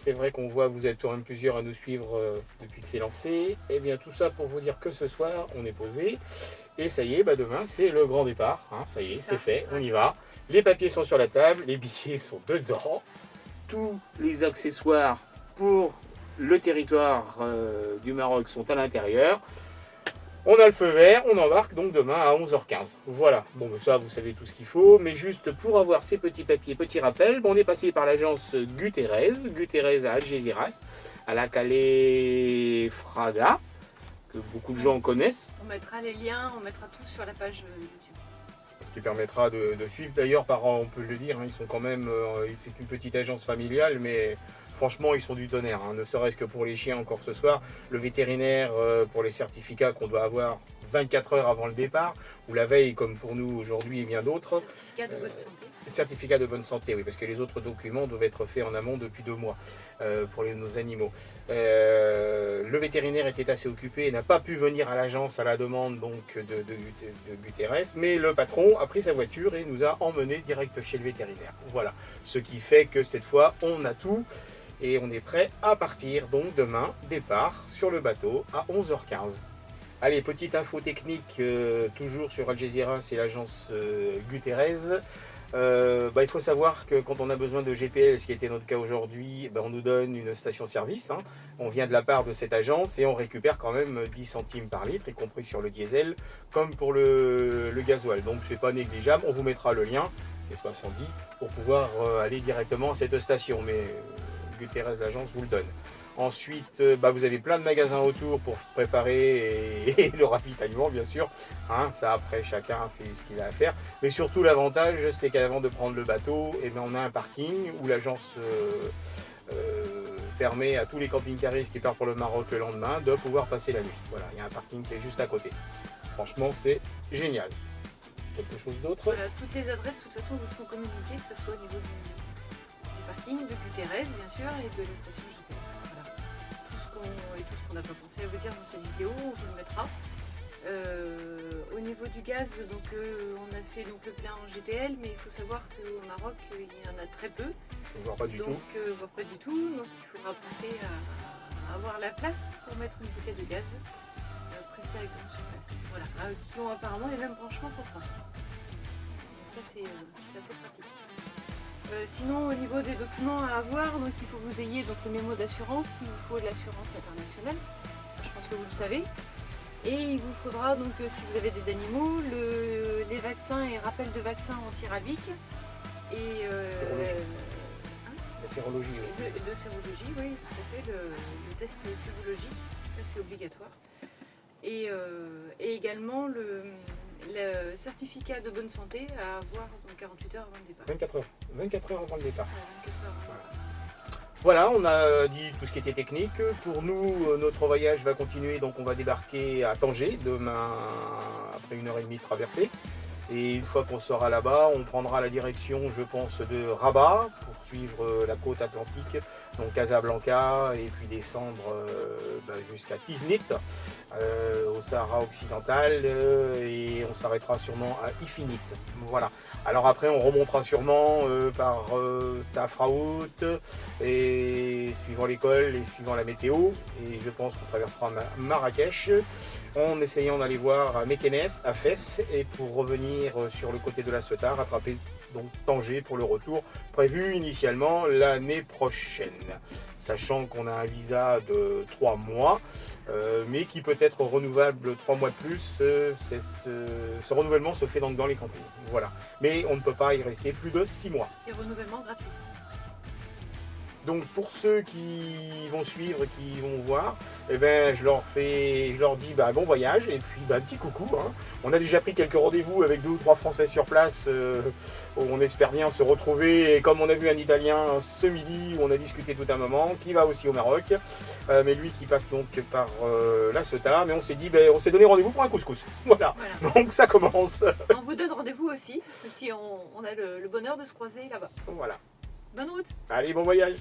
c'est vrai qu'on voit, vous êtes quand même plusieurs à nous suivre depuis que c'est lancé. Et bien tout ça pour vous dire que ce soir, on est posé. Et ça y est, demain, c'est le grand départ. Hein, ça y est, c'est fait, on y va. Les papiers sont sur la table, les billets sont dedans. Tous les accessoires pour le territoire du Maroc sont à l'intérieur. On a le feu vert, on embarque donc demain à 11h15. Voilà, bon ça vous savez tout ce qu'il faut, mais juste pour avoir ces petits papiers, petit rappel, on est passé par l'agence Guterres à Algeciras, à la Calais Fraga, que beaucoup de gens connaissent. On mettra les liens, on mettra tout sur la page YouTube. Ce qui permettra de suivre. D'ailleurs, on peut le dire, ils sont quand même, c'est une petite agence familiale, mais franchement, ils sont du tonnerre. Ne serait-ce que pour les chiens encore ce soir, le vétérinaire pour les certificats qu'on doit avoir 24 heures avant le départ, ou la veille, comme pour nous aujourd'hui et bien d'autres. Certificat de bonne santé. Certificat de bonne santé, oui, parce que les autres documents doivent être faits en amont depuis 2 mois pour nos animaux. Le vétérinaire était assez occupé et n'a pas pu venir à l'agence à la demande donc de Guterres, mais le patron a pris sa voiture et nous a emmenés direct chez le vétérinaire. Voilà, ce qui fait que cette fois on a tout et on est prêt à partir. Donc demain, départ sur le bateau à 11h15. Allez, petite info technique, toujours sur Al Jazeera, c'est l'agence Guterres. Il faut savoir que quand on a besoin de GPL, ce qui était notre cas aujourd'hui, on nous donne une station-service. On vient de la part de cette agence et on récupère quand même 10 centimes par litre, y compris sur le diesel, comme pour le gasoil. Donc c'est pas négligeable. On vous mettra le lien, les 70, pour pouvoir aller directement à cette station. Mais Guterres, l'agence, vous le donne. Ensuite, vous avez plein de magasins autour pour préparer et le ravitaillement, bien sûr. Ça, après, chacun fait ce qu'il a à faire. Mais surtout, l'avantage, c'est qu'avant de prendre le bateau, on a un parking où l'agence permet à tous les camping-caristes qui partent pour le Maroc le lendemain de pouvoir passer la nuit. Voilà, il y a un parking qui est juste à côté. Franchement, c'est génial. Quelque chose d'autre ? Voilà, toutes les adresses, de toute façon, vous seront communiquées, que ce soit au niveau du parking, de Guterres, bien sûr, et de la station GPL. Tout ce qu'on n'a pas pensé à vous dire dans cette vidéo, on vous le mettra. Au niveau du gaz, on a fait le plein en GPL, mais il faut savoir qu'au Maroc, il y en a très peu. Voire pas du tout. Voire pas du tout. Donc il faudra penser à avoir la place pour mettre une bouteille de gaz prise directement sur place. Voilà, qui ont apparemment les mêmes branchements qu'en France. Donc ça c'est assez pratique. Sinon, au niveau des documents à avoir, il faut que vous ayez le mémo d'assurance, il vous faut l'assurance internationale, je pense que vous le savez. Et il vous faudra, si vous avez des animaux, les vaccins et rappels de vaccins anti-rabiques. Et la sérologie aussi. De sérologie, oui, tout à fait, le test sérologique, ça c'est obligatoire. Et également le certificat de bonne santé à avoir 48 heures avant le départ. 24 heures avant le départ. 24 heures avant le départ. Voilà, on a dit tout ce qui était technique. Pour nous, notre voyage va continuer, donc on va débarquer à Tanger demain après 1h30 de traversée. Et une fois qu'on sera là-bas, on prendra la direction, je pense, de Rabat pour suivre la côte atlantique, donc Casablanca, et puis descendre jusqu'à Tiznit, au Sahara occidental, et on s'arrêtera sûrement à Ifinit. Voilà. Alors après, on remontera sûrement par Tafraout, et suivant l'école et suivant la météo, et je pense qu'on traversera Marrakech, en essayant d'aller voir à Mékénès, à Fès, et pour revenir sur le côté de la Ceuta, rattraper donc Tanger pour le retour, prévu initialement l'année prochaine. Sachant qu'on a un visa de 3 mois, mais qui peut être renouvelable 3 mois de plus. Ce renouvellement se fait donc dans les campings. Voilà. Mais on ne peut pas y rester plus de 6 mois. Et renouvellement gratuit. Donc pour ceux qui vont suivre, qui vont voir, je leur dis bon voyage et puis un petit coucou. On a déjà pris quelques rendez-vous avec 2 ou 3 Français sur place où on espère bien se retrouver. Et comme on a vu un Italien ce midi où on a discuté tout un moment, qui va aussi au Maroc, mais lui qui passe donc par la Ceuta. Mais on s'est dit, on s'est donné rendez-vous pour un couscous. Voilà. Donc ça commence. On vous donne rendez-vous aussi si on a le bonheur de se croiser là-bas. Voilà. Bonne route. Allez, bon voyage.